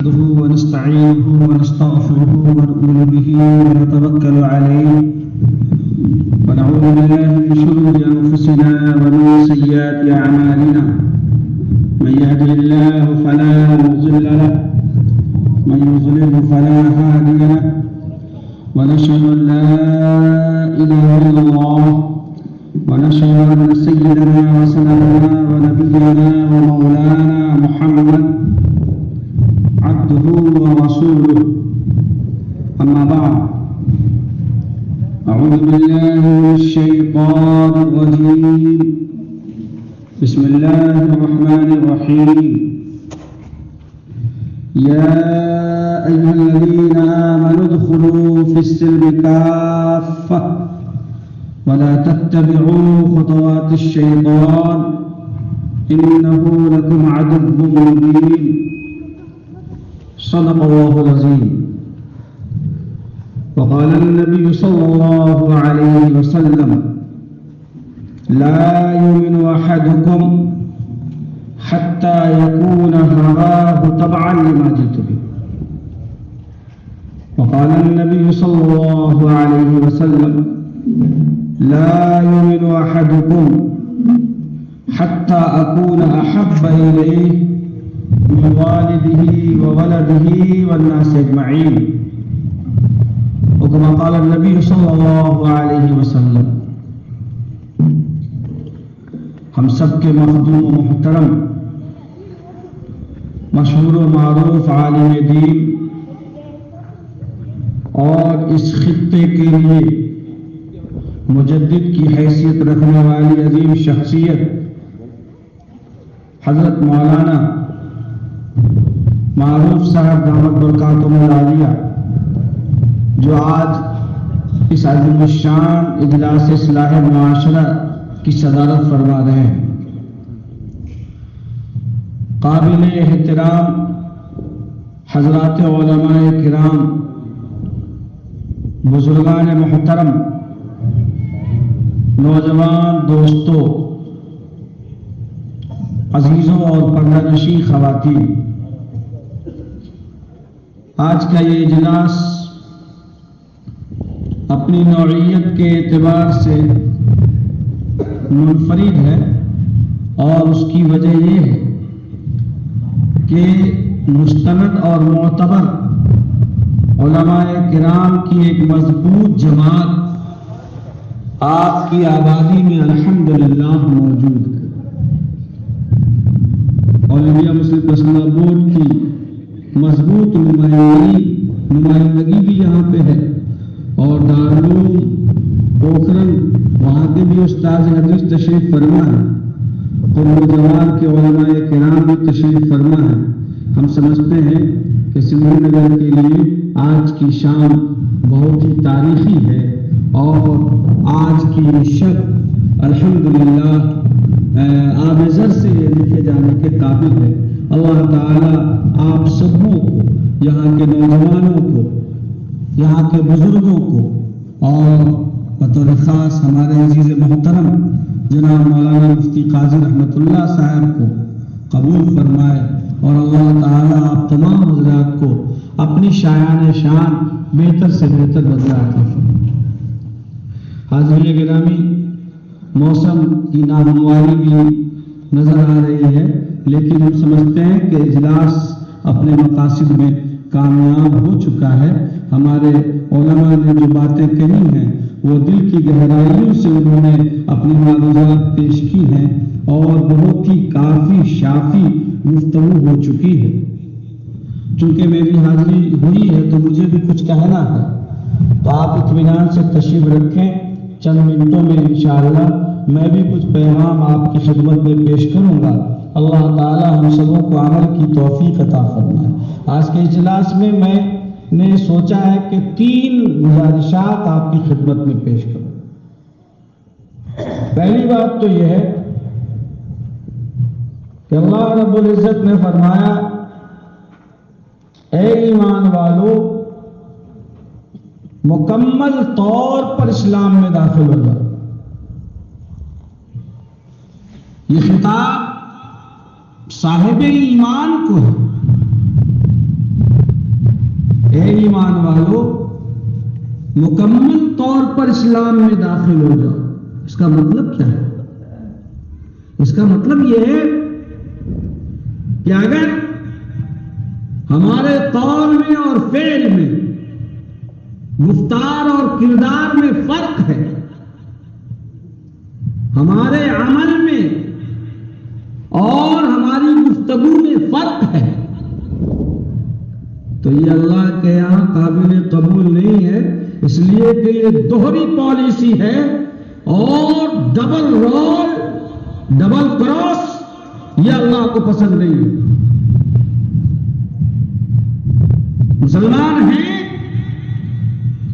نحمده ونستعينه ونستغفره ونؤمن به ونتوكل عليه ونعوذ بالله من شرور أنفسنا ومن سيئات أعمالنا من يهده الله فلا مضل له من يضلل فلا هادي له ونشهد أن لا إله إلا الله ونشهد أن سيدنا وسندنا ونبينا ومولانا محمد عبده ورسوله أما بعد أعوذ بالله من الشيطان الرجيم بسم الله الرحمن الرحيم يا أيها الذين آمنوا ادخلوا في السلم كافة ولا تتبعوا خطوات الشيطان إنه لكم عدو مبين صدق الله العظيم. وقال النبي صلى الله عليه وسلم لا يؤمن أحدكم حتى يكون هواه تبعا لما جئت به. وقال النبي صلى الله عليه وسلم لا يؤمن أحدكم حتى أكون أحب إليه من والده وولده والناس أجمعين وكما قال النبي صلى الله عليه وسلم. ہم سب کے مخدوم و محترم مشہور و معروف عالم دین اور اس خطے کے لیے مجدد کی حیثیت رکھنے والی عظیم شخصیت حضرت مولانا معروف صاحب دامت برکاتہم العالیہ جو آج اس عظیم الشان اجلاس اصلاح معاشرہ کی صدارت فرما رہے ہیں، قابل احترام حضرات علماء کرام، بزرگان محترم، نوجوان دوستوں، عزیزوں اور پردہ نشین خواتین، آج کا یہ اجلاس اپنی نوعیت کے اعتبار سے منفرد ہے اور اس کی وجہ یہ ہے کہ مستند اور معتبر علماء کرام کی ایک مضبوط جماعت آپ کی آبادی میں الحمدللہ موجود ہے. آل انڈیا مسلم پرسنل بورڈ کی مضبوط نمائندگی بھی یہاں پہ ہے اور دارالعلوم پوکھرن وہاں کے بھی استاد حدیث تشریف فرما ہے اور نوجوان کے علماء کرام بھی تشریف فرما ہے. ہم سمجھتے ہیں کہ سندھ نگر کے لیے آج کی شام بہت ہی تاریخی ہے اور آج کی شب الحمدللہ آبزر سے لکھے جانے کے قابل ہے. اللہ تعالیٰ آپ سبوں کو، یہاں کے نوجوانوں کو، یہاں کے بزرگوں کو اور بطور خاص ہمارے عزیز محترم جناب مولانا مفتی قاضی رحمۃ اللہ صاحب کو قبول فرمائے اور اللہ تعالیٰ آپ تمام حضرات کو اپنی شایان شان بہتر سے بہتر بدلہ عطا فرمائے. حاضرین گرامی، موسم کی ناہمواری بھی نظر آ رہی ہے لیکن ہم سمجھتے ہیں کہ اجلاس اپنے مقاصد میں کامیاب ہو چکا ہے. ہمارے علماء نے جو باتیں کہی ہیں وہ دل کی گہرائیوں سے انہوں نے اپنی معلومات پیش کی ہیں اور بہت ہی کافی شافی گفتگو ہو چکی ہے. چونکہ میری حاضری ہوئی ہے تو مجھے بھی کچھ کہنا ہے، تو آپ اطمینان سے تشریف رکھیں. چند منٹوں میں انشاءاللہ میں بھی کچھ پیغام آپ کی خدمت میں پیش کروں گا. اللہ تعالی ہم سبوں کو عمل کی توفیق عطا فرمائے. آج کے اجلاس میں نے سوچا ہے کہ 3 گزارشات آپ کی خدمت میں پیش کروں. پہلی بات تو یہ ہے کہ اللہ رب العزت نے فرمایا اے ایمان والو مکمل طور پر اسلام میں داخل ہو جاؤ. یہ خطاب صاحب ایمان کو ہے ایمان والو مکمل طور پر اسلام میں داخل ہو جاؤ. اس کا مطلب کیا ہے؟ اس کا مطلب یہ ہے کہ اگر ہمارے قول میں اور فعل میں، گفتار اور کردار میں فرق ہے، ہمارے عمل میں اور ہماری گفتگو میں فرق ہے، تو یہ اللہ کے یہاں قابل قبول نہیں ہے. اس لیے کہ یہ دوہری پالیسی ہے اور ڈبل رول، ڈبل کراس، یہ اللہ کو پسند نہیں ہے. مسلمان ہیں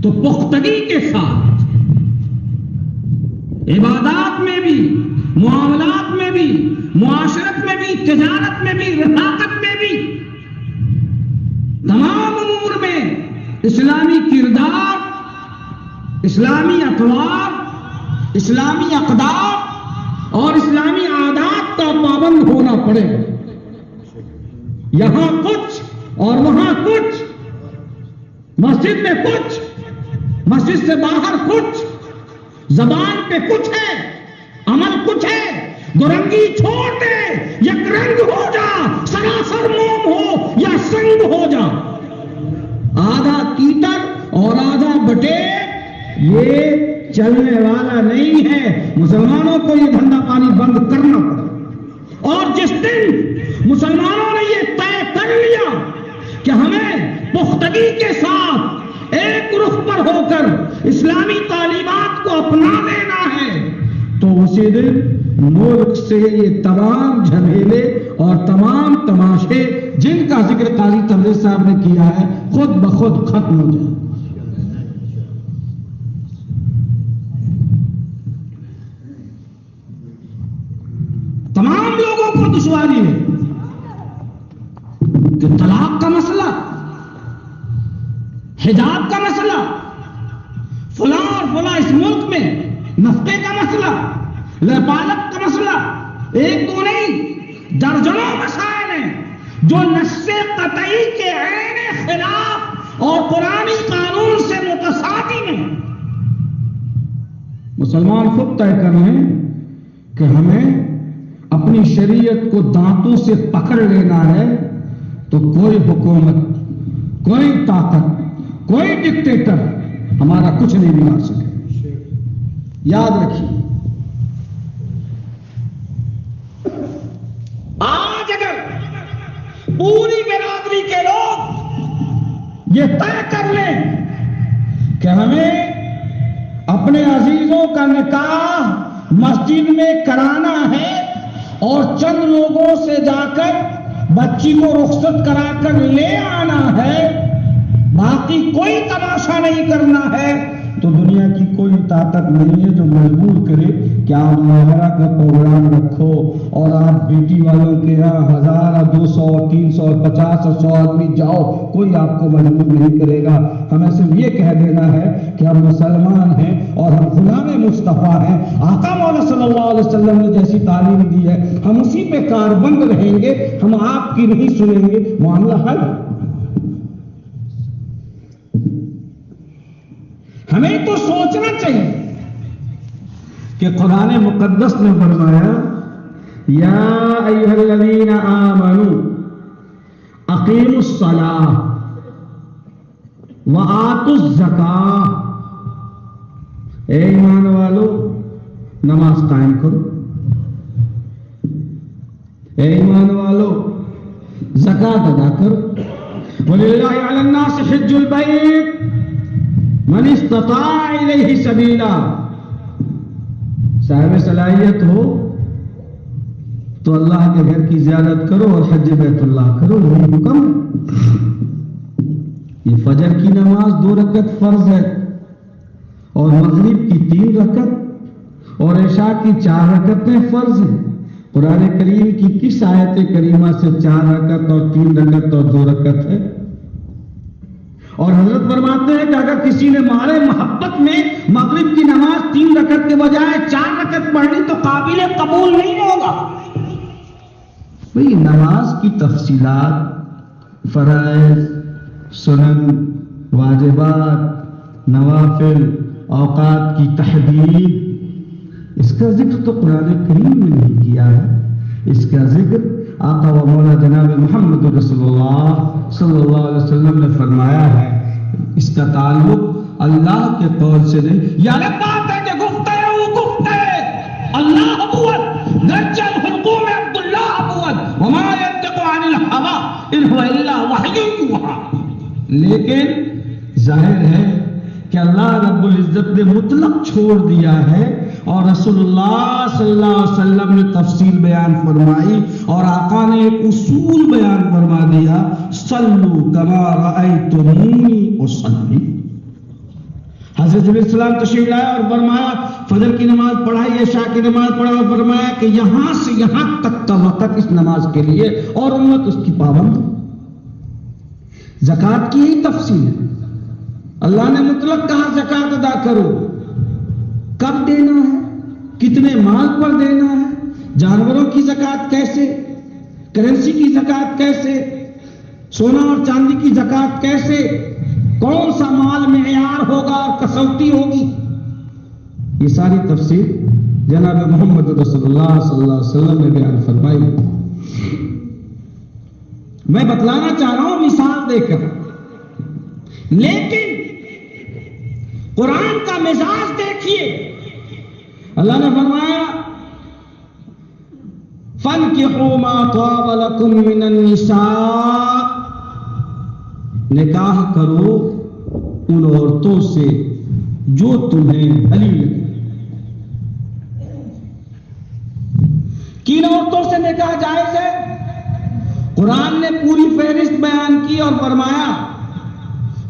تو پختگی کے ساتھ عبادات میں بھی، معاملات میں بھی، معاشرت میں بھی، تجارت میں بھی، رفاقت میں بھی، تمام امور میں اسلامی کردار، اسلامی اطوار، اسلامی اقدار اور اسلامی عادات کا پابند ہونا پڑے گا. یہاں کچھ اور وہاں کچھ، مسجد میں کچھ، مسجد سے باہر کچھ، زبان پہ کچھ ہے، عمل کچھ ہے. دو رنگی چھوڑ دے، یک رنگ ہو جا، سراسر موم ہو یا سنگ ہو جا. آدھا کیٹر اور آدھا بٹے یہ چلنے والا نہیں ہے. مسلمانوں کو یہ دھندا پانی بند کرنا پڑے. اور جس دن مسلمانوں نے یہ طے کر لیا کہ ہمیں پختگی کے ساتھ ایک رخ پر ہو کر اسلامی تعلیمات کو اپنا لینا ہے، تو اسی دن ملک سے یہ تمام جھمیلے اور تمام تماشے جن کا ذکر قاضی تبریز صاحب نے کیا ہے خود بخود ختم ہو جائے. تمام لوگوں کو دشواری ہے کہ طلاق کا مسئلہ، حجاب کا مسئلہ، فلاں اور فلاں اس ملک میں نفقے کا مسئلہ، لپالت کا مسئلہ، ایک دو نہیں درجنوں مسائل ہیں جو نص قطعی کے عین خلاف اور قرآنی قانون سے متصادم ہیں. مسلمان خود طے کر لیں کہ ہمیں اپنی شریعت کو دانتوں سے پکڑ لینا ہے تو کوئی حکومت، کوئی طاقت، کوئی ڈکٹیٹر ہمارا کچھ نہیں بگاڑ سکے. یاد رکھیے، آج اگر پوری برادری کے لوگ یہ طے کر لیں کہ ہمیں اپنے عزیزوں کا نکاح مسجد میں کرانا ہے اور چند لوگوں سے جا کر بچی کو رخصت کرا کر لے آنا ہے، باقی کوئی تماشا نہیں کرنا ہے، تو دنیا کی کوئی طاقت نہیں ہے جو مجبور کرے کہ آپ محرہ کا پروگرام رکھو اور آپ بیٹی والوں کے یہاں 1000 200 300 50 100 آدمی جاؤ. کوئی آپ کو مجبور نہیں کرے گا. ہمیں صرف یہ کہہ دینا ہے کہ ہم مسلمان ہیں اور ہم غلام مصطفیٰ ہیں. آقا مولا صلی اللہ علیہ وسلم نے جیسی تعلیم دی ہے ہم اسی پہ کاربند رہیں گے، ہم آپ کی نہیں سنیں گے. معاملہ حل. ہمیں تو سوچنا چاہیے کہ قرآن مقدس نے فرمایا یا ایھا الذین آمنوا اقیموا الصلاۃ وآتوا الزکاۃ. اے ایمان والو نماز قائم کرو، اے ایمان والو زکات ادا کرو. وللہ علی الناس حج البیت من استطاع الیہ سبیلا. صاحب صلاحیت ہو تو اللہ کے گھر کی زیارت کرو اور حج بیت اللہ کرو. یہی حکم ہے. یہ فجر کی نماز 2 رکعت فرض ہے اور مغرب کی 3 رکعت اور عشاء کی 4 رکعتیں فرض ہیں. قرآن کریم کی کس آیت کریمہ سے 4 رکعت اور 3 رکعت اور 2 رکعت ہے؟ اور حضرت فرماتے ہیں کہ اگر کسی نے مارے محبت میں مغرب کی نماز 3 رکعت کے بجائے 4 رکعت پڑھنی تو قابل قبول نہیں ہوگا. بھئی نماز کی تفصیلات، فرائض، سنن، واجبات، نوافل، اوقات کی تحدید، اس کا ذکر تو قرآن کریم میں نہیں کیا ہے. اس کا ذکر آقا و مولا جناب محمد رسول اللہ صلی اللہ علیہ وسلم نے فرمایا ہے. اس کا تعلق اللہ کے قول سے نہیں. یہ الگ بات ہے کہ گفتے وہ گفتے اللہ ابوت نجل حلقوم عبداللہ ابوت وما ينطق عن الهوى ان هو الا وحی یوحی. لیکن ظاہر ہے کہ اللہ رب العزت نے مطلق چھوڑ دیا ہے اور رسول اللہ صلی اللہ علیہ وسلم نے تفصیل بیان فرمائی اور آقا نے ایک اصول بیان فرما دیا، صلو کما رأیتمونی اصلی. حضرت علیہ السلام تشریف لائے اور فرمایا فجر کی نماز پڑھائی، عشاء کی نماز پڑھا اور فرمایا کہ یہاں سے یہاں تک کا وقت اس نماز کے لیے اور امت اس کی پابند. زکوٰۃ کی ہی تفصیل ہے. اللہ نے مطلق کہا زکوٰۃ ادا کرو، کب دینا ہے، کتنے مال پر دینا ہے، جانوروں کی زکوٰۃ کیسے، کرنسی کی زکوٰۃ کیسے، سونا اور چاندی کی زکوٰۃ کیسے، کون سا مال معیار ہوگا اور کسوٹی ہوگی. یہ ساری تفصیل جناب محمد رسول اللہ صلی اللہ علیہ وسلم نے بیان فرمائی. میں بتلانا چاہ رہا ہوں مثال دے کر، لیکن قرآن کا مزاج دیکھیے. اللہ نے فرمایا فَانْكِحُوا مَا طَابَ لَكُم مِّنَ النِّسَاءِ، نکاح کرو ان عورتوں سے جو تمہیں بھلی لگے. کن عورتوں سے نکاح جائز ہے؟ قرآن نے پوری فہرست بیان کی اور فرمایا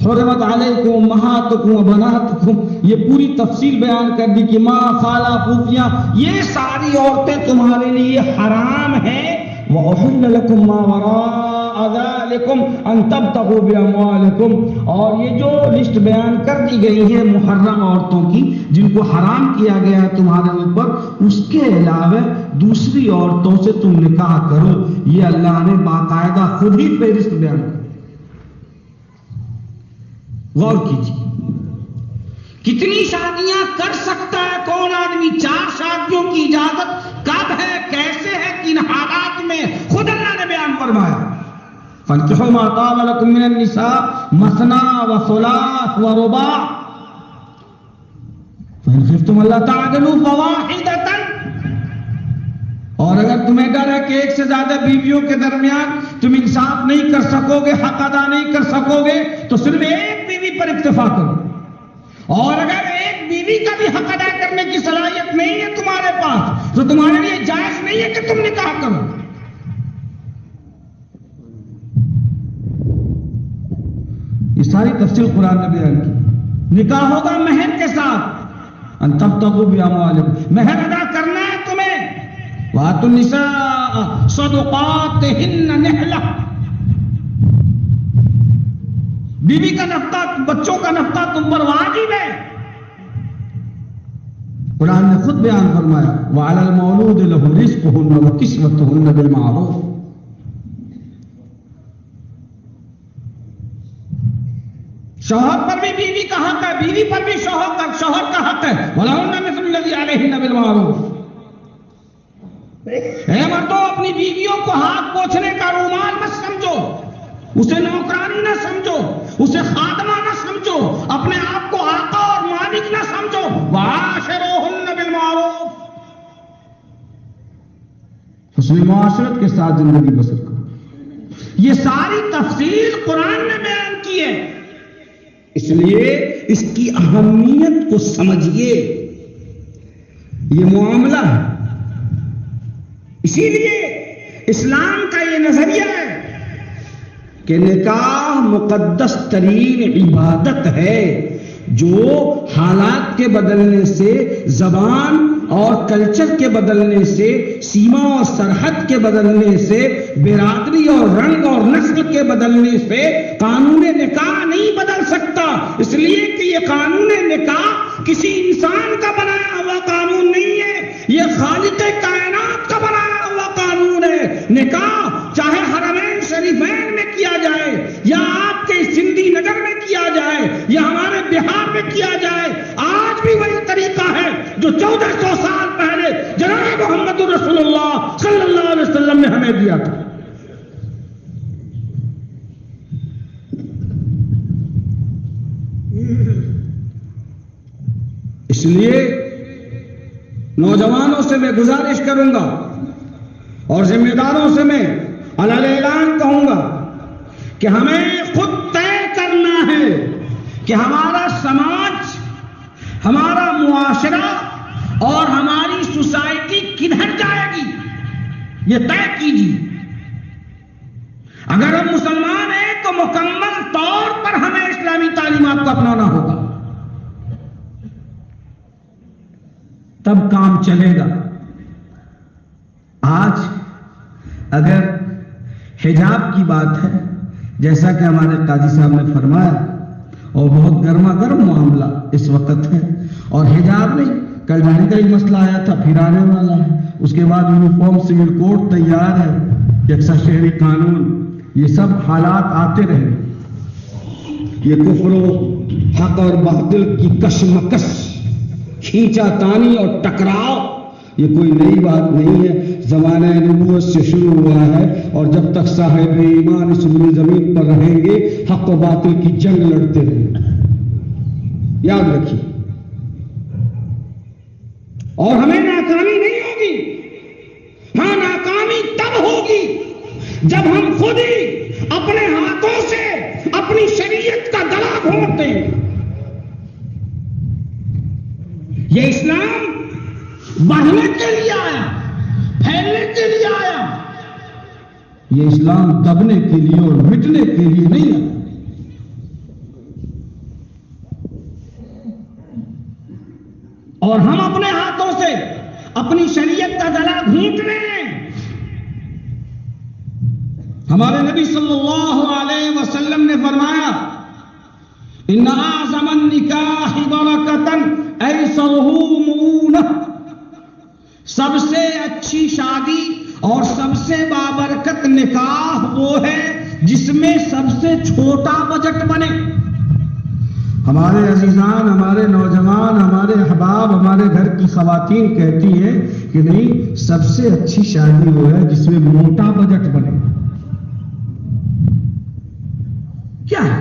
حرمت علیکم امہاتکم و بناتکم. یہ پوری تفصیل بیان کر دی کہ ماں، خالہ، پھوپھیاں یہ ساری عورتیں تمہارے لیے حرام ہیں. وَأُحِلَّ لَكُم مَّا وَرَاءَ ذَلِكُمْ أَن تَبْتَغُوا بِأَمْوَالِكُمْ. اور یہ جو لسٹ بیان کر دی گئی ہے محرم عورتوں کی جن کو حرام کیا گیا ہے تمہارے اوپر، اس کے علاوہ دوسری عورتوں سے تم نکاح کرو. یہ اللہ نے باقاعدہ خود ہی فہرست بیان کر. غور کیجیے کتنی شادیاں کر سکتا ہے کون آدمی. 4 شادیوں کی اجازت کب ہے، کیسے ہے، کن حالات میں، خود اللہ نے بیان فرمایا. فَانْكِحُوا مَا طَابَ لَكُم مِّنَ النِّسَاءِ مَثْنَىٰ وَثُلَاثَ وَرُبَاعَ فَإِنْ خِفْتُمْ أَلَّا تَعْدِلُوا فَوَاحِدَةً. اور اگر تمہیں ڈر ہے کہ ایک سے زیادہ بیویوں کے درمیان تم انصاف نہیں کر سکو گے، حق ادا نہیں کر سکو گے، تو صرف ایک بیوی پر اکتفا کرو. اور اگر ایک بیوی کا بھی حق ادا کرنے کی صلاحیت نہیں ہے تمہارے پاس تو تمہارے لیے جائز نہیں ہے کہ تم نکاح کرو. یہ ساری تفصیل قرآن نے بیان کی. نکاح ہوگا مہر کے ساتھ، ان تبتغوا باموالکم، مہر ادا کرنا ہے تمہیں. وَآتُوا النِّسَاءَ صَدُقَاتِهِنَّ نِحْلَةً. بیوی کا نفقہ، بچوں کا نفقہ تم پر واجب ہے. قرآن نے خود بیان فرمایا وَعَلَى الْمَوْلُودِ لَهُ رِزْقُهُنَّ وَكِسْوَتُهُنَّ بِالْمَعْرُوفِ. شوہر پر بھی بیوی کا حق ہے، بیوی پر بھی شوہر کا حق ہے. وَلَهُنَّ مِثْلُ الَّذِي عَلَيْهِنَّ بِالْمَعْرُوفِ. اے مردوں، اپنی بیویوں کو ہاتھ پوچھنے کا رومال مت سمجھو، اسے نوکرانی نہ سمجھو، اسے خادمہ نہ سمجھو، اپنے آپ کو آقا اور مالک نہ سمجھو. وَعَاشِرُوهُنَّ بِالْمَعْرُوفِ. حسن معاشرت کے ساتھ زندگی بسر کرو. یہ ساری تفصیل قرآن نے بیان کی ہے، اس لیے اس کی اہمیت کو سمجھیے. یہ معاملہ ہے، اسی لیے اسلام کا یہ نظریہ ہے کہ نکاح مقدس ترین عبادت ہے جو حالات کے بدلنے سے، زبان اور کلچر کے بدلنے سے، سیما اور سرحد کے بدلنے سے، برادری اور رنگ اور نسل کے بدلنے سے قانون نکاح نہیں بدل سکتا. اس لیے کہ یہ قانون نکاح کسی انسان کا بنایا ہوا قانون نہیں ہے، یہ خالق کائنات کا بنایا ہوا قانون ہے. نکاح چاہے حرمین شریفین میں کیا جائے یا آپ کے سندھی نگر میں کیا جائے، 1400 سال پہلے جناب محمد رسول اللہ صلی اللہ علیہ وسلم نے ہمیں دیا تھا. اس لیے نوجوانوں سے میں گزارش کروں گا اور ذمہ داروں سے میں اعلان کہوں گا کہ ہمیں خود طے کرنا ہے کہ ہمارا سماج، ہمارا معاشرہ اور ہماری سوسائٹی کدھر جائے گی، یہ طے کیجیے. اگر ہم مسلمان ہیں تو مکمل طور پر ہمیں اسلامی تعلیمات کو اپنانا ہوگا، تب کام چلے گا. آج اگر حجاب کی بات ہے، جیسا کہ ہمارے قاضی صاحب نے فرمایا، اور بہت گرما گرم معاملہ اس وقت ہے، اور حجاب نہیں، کل جانے کا ہی مسئلہ آیا تھا، پھر آنے والا ہے، اس کے بعد یونیفارم سول کوڈ تیار ہے، یکساں شہری قانون، یہ سب حالات آتے رہے. یہ کفر و حق اور باطل کی کشمکش، کھینچا تانی اور ٹکراؤ، یہ کوئی نئی بات نہیں ہے، زمانہ نبوت سے شروع ہوا ہے، اور جب تک صاحب ایمان اس زمین پر رہیں گے حق و باطل کی جنگ لڑتے رہیں گے. یاد رکھیے، اور ہمیں ناکامی نہیں ہوگی. ہاں، ناکامی تب ہوگی جب ہم خود ہی اپنے ہاتھوں سے اپنی شریعت کا گلا گھونٹ دیں. یہ اسلام بڑھنے کے لیے آیا، پھیلنے کے لیے آیا. یہ اسلام دبنے کے لیے اور مٹنے کے لیے نہیں آیا. اور ہم اپنے ہاتھوں سے اپنی شریعت کا گلا گھونٹ رہے ہیں. ہمارے نبی صلی اللہ علیہ وسلم نے فرمایا، ان اعظم النکاح برکۃ ایسرہ مؤونہ، سب سے اچھی شادی اور سب سے بابرکت نکاح وہ ہے جس میں سب سے چھوٹا بجٹ بنے. ہمارے عزیزان، ہمارے نوجوان، ہمارے احباب، ہمارے گھر کی خواتین کہتی ہیں کہ نہیں، سب سے اچھی شادی وہ ہے جس میں موٹا بجٹ بنے. کیا ہے؟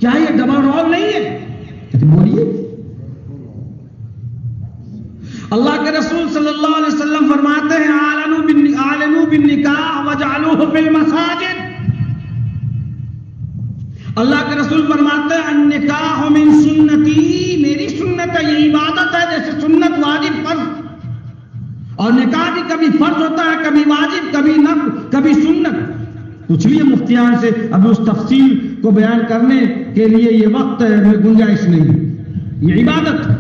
کیا یہ ڈبل رول نہیں ہے؟ بولیے. اللہ کے رسول صلی اللہ علیہ وسلم فرماتے ہیں، اعلنوا بالنکاح وجعلوہ فی المساجد. اللہ کے رسول فرماتے ہیں، النکاح من سنتی، میری سنت ہے، یہ عبادت ہے جیسے سنت واجب فرض. اور نکاح بھی کبھی فرض ہوتا ہے، کبھی واجب، کبھی نفل، کبھی سنت. پوچھ لیے مفتیان سے، اب اس تفصیل کو بیان کرنے کے لیے یہ وقت میں گنجائش نہیں. یہ عبادت ہے.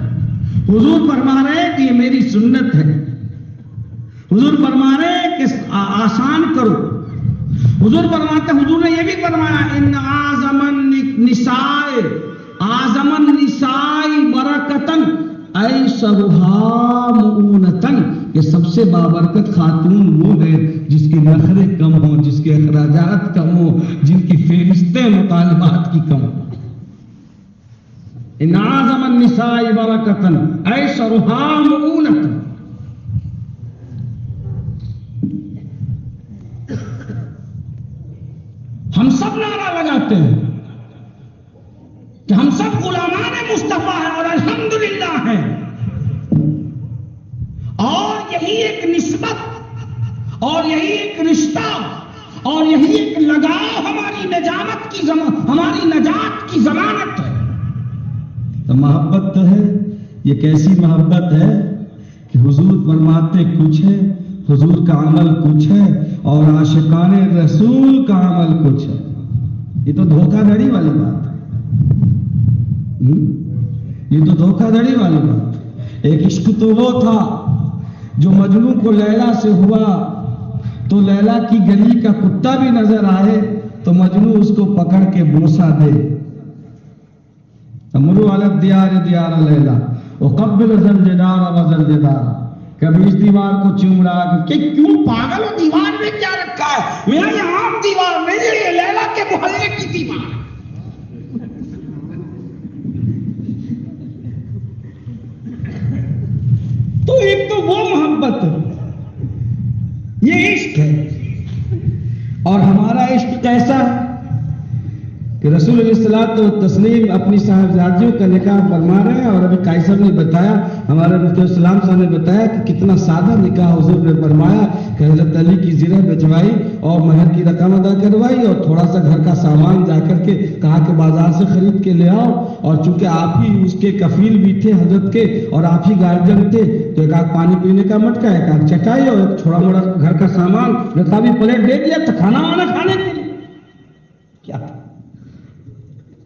حضور فرما رہے ہیں کہ یہ میری سنت ہے. حضور فرما رہے ہیں کہ آسان کرو. حضور فرماتے ہیں، حضور نے یہ بھی فرمایا، ان اعظم النساء برکتن ایسرھا مؤونتن، کہ سب سے بابرکت خاتون وہ ہے جس کے نخرے کم ہوں، جس کے اخراجات کم ہوں، جن کی فہرستیں مطالبات کی کم ہوں. ان اعظم النساء برکتن ایسرھا مؤونتن. ہم سب نعرہ لگاتے ہیں کہ ہم سب غلامان مصطفیٰ ہیں اور الحمدللہ ہیں، اور یہی ایک نسبت اور یہی ایک رشتہ اور یہی ایک لگاؤ ہماری ہماری نجات کی ضمانت ہے. تو محبت تو ہے. یہ کیسی محبت ہے کہ حضور فرماتے کچھ ہے، حضور کا عمل کچھ ہے، اور عاشقان رسول کا عمل کچھ ہے. یہ تو دھوکہ دھڑی والی بات ہے. یہ تو دھوکہ دھڑی والی بات ہے. ایک عشق تو وہ تھا جو مجنوں کو لیلا سے ہوا، تو لیلا کی گلی کا کتا بھی نظر آئے تو مجنوں اس کو پکڑ کے بوسا دے. امرو علی الدیار دیار لیلا وقبل زلجدار وزلجدار. کبھی اس دیوار کو چوم رہا کہ کیوں پاگل ہو، دیوار میں کیا رکھا ہے؟ میرا یہ عام دیوار نہیں ہے، یہ لیلا کے محلے کی دیوار. ایسا کہ رسول علیہ الصلوۃ والتسلیم اپنی صاحبزادیوں کا نکاح فرما رہے ہیں، اور ابھی قیصر نے بتایا، ہمارے مفتی السلام صاحب نے بتایا کہ کتنا سادہ نکاح حضور نے فرمایا کہ حضرت علی کی زرہ بچوائی اور مہر کی رقم ادا کروائی، اور تھوڑا سا گھر کا سامان جا کر کے کہا کہ بازار سے خرید کے لے آؤ، اور چونکہ آپ ہی اس کے کفیل بھی تھے حضرت کے اور آپ ہی گارجن تھے، تو ایک آدھ پانی پینے کا مٹکا، ایک آدھ چٹائی اور ایک تھوڑا موڑا گھر کا سامان رکھا، بھی پلیٹ دے دیا تو کھانا وانا کھانے کے لیے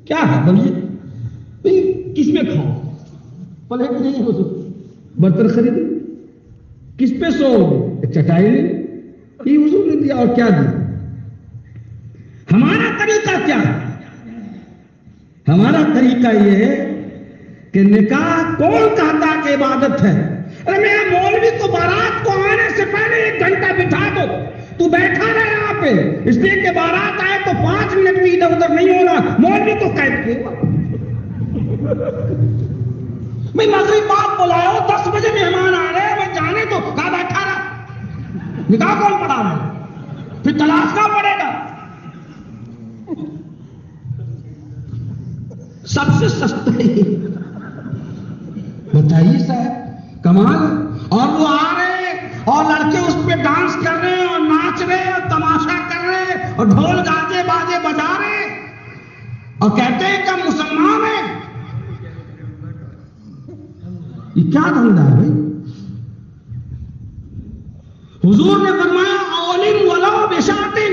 کیا ہے بولیے، کس میں کھاؤ؟ پلیٹ نہیں ہو برتن خریدے، کس پہ سو گے؟ چٹائی نے یہ حضور نے دیا، اور کیا دیا؟ ہمارا طریقہ کیا ہے؟ ہمارا طریقہ یہ ہے کہ نکاح کون کہتا کہ عبادت ہے؟ ارے میرا مولوی کو بارات کو آنے سے پہلے 1 گھنٹہ بٹھا دو، تو بیٹھا رہے یہاں پہ، اس لیے کہ بارات آئے تو 5 منٹ بھی ادھر ادھر نہیں ہونا، مولوی کو قید کیا۔ میں مغرب بعد بلاؤ، 10 بجے مہمان آ رہے ہیں، میں جانے تو کہاں بیٹھا رہا؟ نکاح کون پڑھا رہا ہے؟ پھر تلاشنا پڑے گا۔ سب سے سستا ہے، بتائیے صاحب، کمال۔ اور وہ آ رہے ہیں اور لڑکے اس پہ ڈانس کر رہے ہیں اور ناچ رہے ہیں اور تماشا کر رہے ہیں اور ڈھول گاجے باجے بجا رہے ہیں اور کہتے ہیں کہ مسلمان ہیں۔ یہ کیا دھندا ہے بھائی؟ حضور نے فرمایا اولم ولو بشاتن،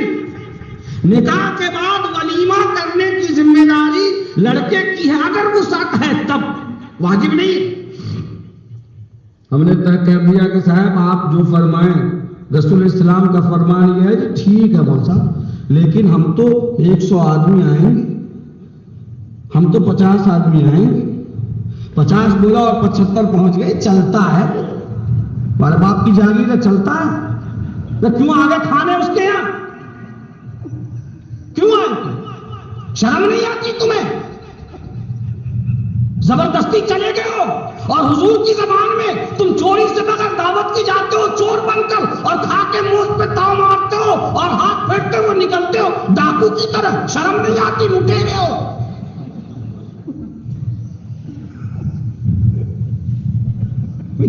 نکاح کے بعد ولیمہ کرنے کی ذمہ داری لڑکے کی ہے، اگر وہ ساتھ ہے تب، واجب نہیں۔ ہم نے طے کر دیا کہ صاحب آپ جو فرمائیں، رسول اسلام کا فرمان یہ ہے کہ ٹھیک ہے بابا صاحب، لیکن ہم تو 100 آدمی آئیں گے، ہم تو 50 آدمی آئیں گے۔ 50 بولا اور 75 پہنچ گئے، چلتا ہے، ہمارے باپ کی جاگیر ہے، چلتا ہے، تو کیوں آگے کھانے اس کے یہاں؟ کیوں آئے؟ شرم نہیں آتی تمہیں؟ زبردستی چلے گئے ہو، اور حضور کی زبان میں تم چوری سے بغیر دعوت کی جاتے ہو، چور بن کر، اور کھا کے منہ پہ تاؤ مارتے ہو اور ہاتھ پھیرتے ہوئے نکلتے ہو ڈاکو کی طرح۔ شرم نہیں آتی؟ لٹیرے ہو۔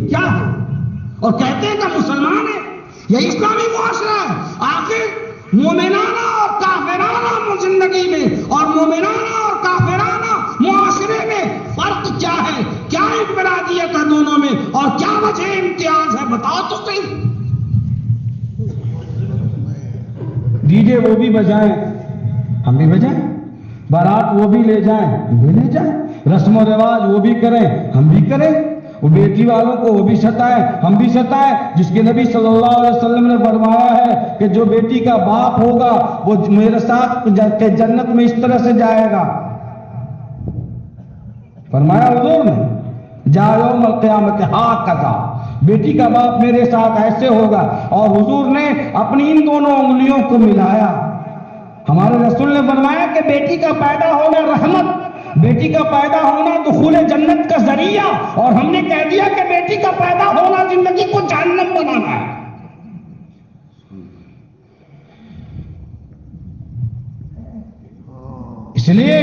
کیا ہے؟ اور کہتے ہیں کہ مسلمان ہے، یہ اسلامی معاشرہ ہے۔ آخر مومنانہ اور کافرانہ زندگی میں اور مومنانہ اور کافرانہ معاشرے میں فرق کیا ہے؟ کیا انفرادیت ہے دونوں میں، اور کیا وجہ امتیاز ہے؟ بتاؤ تو صحیح۔ ڈی جے وہ بھی بجائیں، ہم بھی بجائیں، بارات وہ بھی لے جائیں، ہم بھی لے جائیں، رسم و رواج وہ بھی کریں، ہم بھی کریں، وہ بیٹی والوں کو وہ بھی ستائیں، ہم بھی ستائیں، جس کے نبی صلی اللہ علیہ وسلم نے فرمایا ہے کہ جو بیٹی کا باپ ہوگا وہ میرے ساتھ جنت میں اس طرح سے جائے گا۔ فرمایا حضور نے جا یوم القیامت ہاکذا، بیٹی کا باپ میرے ساتھ ایسے ہوگا، اور حضور نے اپنی ان دونوں انگلیوں کو ملایا۔ ہمارے رسول نے فرمایا کہ بیٹی کا پیدا ہونا رحمت، بیٹی کا پیدا ہونا دخول جنت کا ذریعہ، اور ہم نے کہہ دیا کہ بیٹی کا پیدا ہونا زندگی کو جہنم بنانا ہے۔ اس لیے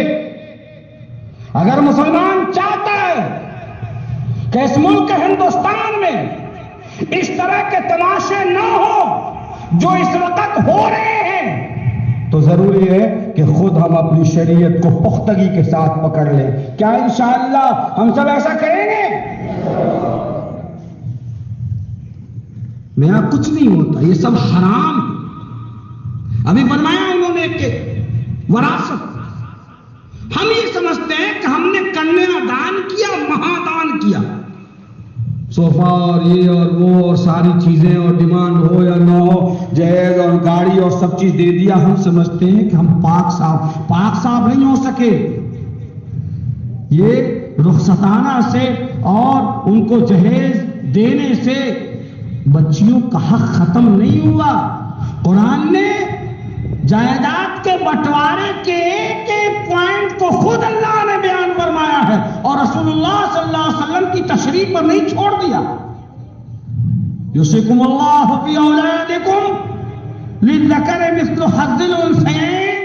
اگر مسلمان چاہتا ہے کہ اس ملک ہندوستان میں اس طرح کے تماشے نہ ہو جو اس وقت ہو رہے ہیں، تو ضروری ہے کہ خود ہم اپنی شریعت کو پختگی کے ساتھ پکڑ لیں۔ کیا انشاءاللہ ہم سب ایسا کریں گے؟ میرا کچھ نہیں ہوتا، یہ سب حرام۔ ابھی فرمایا انہوں نے کہ وراثت، ہم یہ سمجھتے ہیں کہ ہم نے کنیا دان کیا، مہادان کیا، صوفہ اور یہ اور وہ اور ساری چیزیں اور ڈیمانڈ ہو یا نہ ہو، جہیز اور گاڑی اور سب چیز دے دیا۔ ہم سمجھتے ہیں کہ ہم پاک صاف نہیں ہو سکے۔ یہ رخصتانہ سے اور ان کو جہیز دینے سے بچیوں کا حق ختم نہیں ہوا۔ قرآن نے جائیداد کے بٹوارے کے ایک ایک پوائنٹ کو خود اللہ نے بیان فرمایا ہے، اور رسول اللہ صلی اللہ علیہ وسلم کی تشریح پر نہیں چھوڑ دیا۔ یوصیکم اللہ فی اولادکم للذکر مثل حظ الانثیین،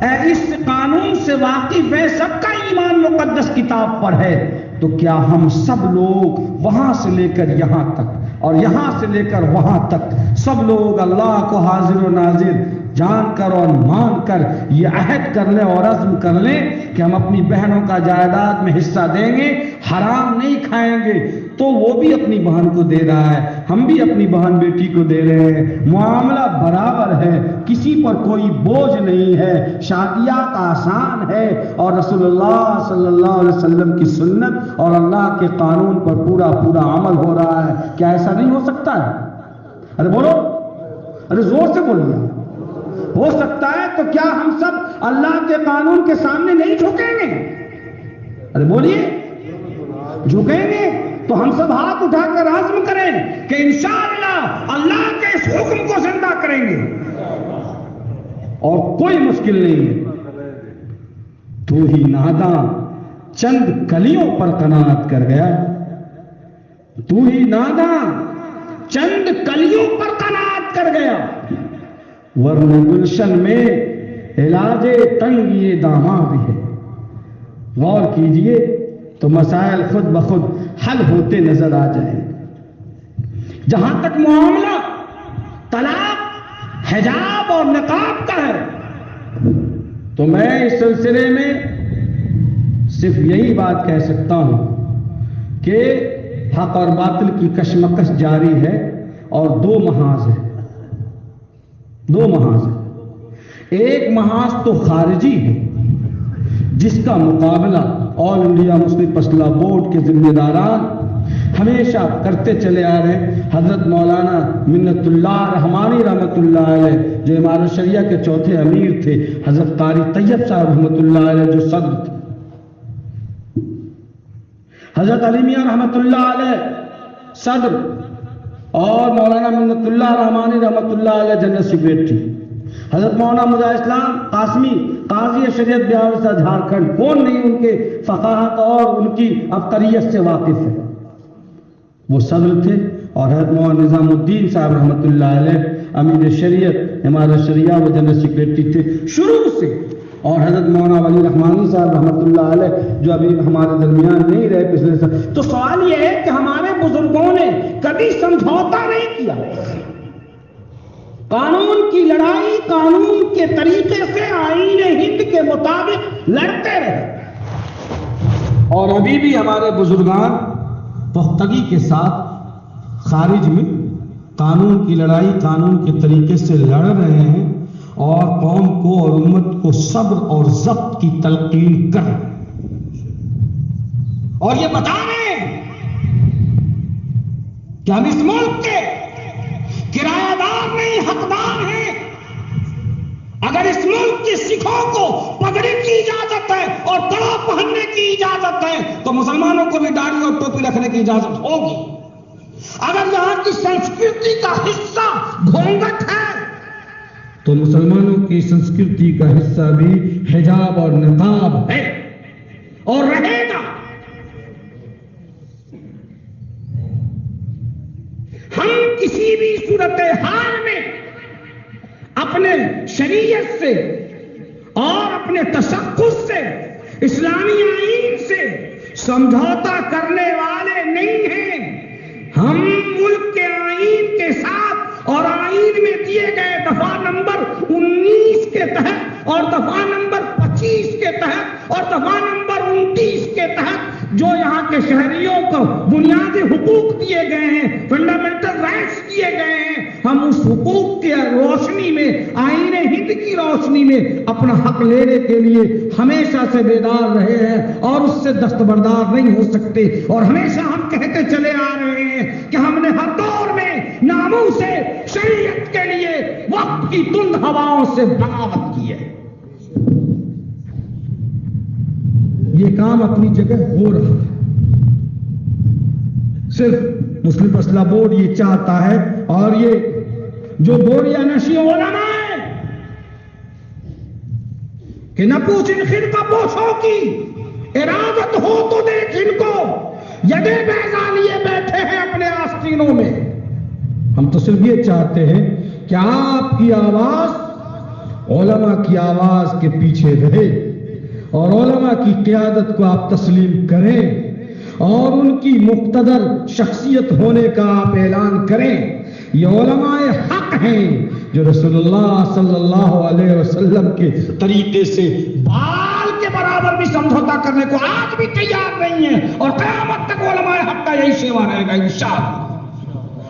اس قانون سے واقف ہے، سب کا ایمان مقدس کتاب پر ہے، تو کیا ہم سب لوگ وہاں سے لے کر یہاں تک اور یہاں سے لے کر وہاں تک سب لوگ اللہ کو حاضر و ناظر جان کر اور مان کر یہ عہد کر لیں اور عزم کر لیں کہ ہم اپنی بہنوں کا جائیداد میں حصہ دیں گے، حرام نہیں کھائیں گے؟ تو وہ بھی اپنی بہن کو دے رہا ہے، ہم بھی اپنی بہن بیٹی کو دے رہے ہیں، معاملہ برابر ہے، کسی پر کوئی بوجھ نہیں ہے، شادیات آسان ہے، اور رسول اللہ صلی اللہ علیہ وسلم کی سنت اور اللہ کے قانون پر پورا عمل ہو رہا ہے۔ کیا ایسا نہیں ہو سکتا ہے؟ ارے بولو، ارے زور سے بولیے۔ ہو سکتا ہے تو کیا ہم سب اللہ کے قانون کے سامنے نہیں جھکیں گے؟ ارے بولیے، جھکیں گے تو ہم سب ہاتھ اٹھا کر عزم کریں کہ انشاءاللہ اللہ کے اس حکم کو زندہ کریں گے، اور کوئی مشکل نہیں ہے۔ تو ہی ناداں چند کلیوں پر قناعت کر گیا، تو ہی ناداں چند کلیوں پر قناعت کر گیا، ورنہ گلشن میں علاج تنگ یہ داماں بھی ہے۔ غور کیجئے تو مسائل خود بخود حل ہوتے نظر آ جائیں۔ جہاں تک معاملہ طلاق، حجاب اور نقاب کا ہے، تو میں اس سلسلے میں صرف یہی بات کہہ سکتا ہوں کہ حق اور باطل کی کشمکش جاری ہے، اور دو محاذ ہیں، دو محاذ ہیں۔ ایک محاذ تو خارجی ہے، جس کا مقابلہ آل انڈیا مسلم فیصلہ بورڈ کے ذمہ داران ہمیشہ کرتے چلے آ رہے ہیں۔ حضرت مولانا منت اللہ رحمانی رحمۃ اللہ علیہ جو امارت شریعہ کے چوتھے امیر تھے، حضرت قاری طیب صاحب رحمۃ اللہ علیہ جو صدر تھے، حضرت علی میاں رحمۃ اللہ علیہ صدر، اور مولانا منت اللہ رحمانی رحمۃ اللہ علیہ جنرل سیکریٹری، حضرت مولانا مظاہر اسلام قاسمی قاضی شریعت بہار سے جھارکھنڈ، کون نہیں ان کے فقاہت اور ان کی عبقریت سے واقف ہے، وہ صدر تھے۔ اور حضرت مولانا نظام الدین صاحب رحمۃ اللہ علیہ امیر شریعت امارت شریعہ وہ جنرل سیکریٹری تھے شروع سے، اور حضرت مولانا ولی رحمانی صاحب رحمۃ اللہ علیہ جو ابھی ہمارے درمیان نہیں رہے پچھلے سال۔ تو سوال یہ ہے کہ ہمارے بزرگوں نے کبھی سمجھوتا نہیں کیا، قانون کی لڑائی قانون کے طریقے سے آئین ہند کے مطابق لڑتے رہے، اور ابھی بھی ہمارے بزرگان پختگی کے ساتھ خارج میں قانون کی لڑائی قانون کے طریقے سے لڑ رہے ہیں، اور قوم کو اور امت کو صبر اور ضبط کی تلقین کر رہے ہیں، اور یہ بتا رہے ہیں کہ ہم اس ملک کے کرایہ دار نہیں حقدار ہیں۔ اگر اس ملک کے سکھوں کو پگڑی کی اجازت ہے اور کڑا پہننے کی اجازت ہے تو مسلمانوں کو بھی داڑھی اور ٹوپی رکھنے کی اجازت ہوگی۔ اگر یہاں کی سنسکرتی کا حصہ گھونگھٹ ہے تو مسلمانوں کی سنسکرتی کا حصہ بھی حجاب اور نقاب ہے اور رہے گا۔ ہم کسی بھی صورتحال میں اپنے شریعت سے اور اپنے تشخص سے اسلامی آئین سے سمجھوتا کرنے والے نہیں ہیں۔ ہم ملک کے آئین کے ساتھ اور آئین میں دیے گئے دفعہ نمبر 19 کے تحت اور دفعہ نمبر 25 کے تحت اور دفعہ نمبر 29 کے تحت جو یہاں کے شہریوں کو بنیادی حقوق دیے گئے ہیں، فنڈامنٹل رائٹس دیے گئے ہیں، ہم اس حقوق کی روشنی میں آئین ہند کی روشنی میں اپنا حق لینے کے لیے ہمیشہ سے بیدار رہے ہیں اور اس سے دستبردار نہیں ہو سکتے۔ اور ہمیشہ ہم کہتے چلے آ رہے ہیں کہ ہم نے ہر دور میں ناموں سے شریعت کے لیے وقت کی تند ہواؤں سے بغاوت کی ہے۔ یہ کام اپنی جگہ ہو رہا ہے، صرف مسلم فیصلہ بورڈ یہ چاہتا ہے، اور یہ جو بوریا نشی علماء ہے کہ نہ پوچھ ان خرقہ پوشوں کی ارادت ہو تو دیکھ ان کو یدے بیضا لیے بیٹھے ہیں اپنے آستینوں میں۔ ہم تو صرف یہ چاہتے ہیں کہ آپ کی آواز علماء کی آواز کے پیچھے رہے اور علماء کی قیادت کو آپ تسلیم کریں اور ان کی مقتدر شخصیت ہونے کا آپ اعلان کریں. یہ علماء حق ہیں جو رسول اللہ صلی اللہ علیہ وسلم کے طریقے سے بال کے برابر بھی سمجھوتا کرنے کو آج بھی تیار نہیں ہیں اور قیامت تک علماء حق کا یہی سیوا رہے گا انشاءاللہ.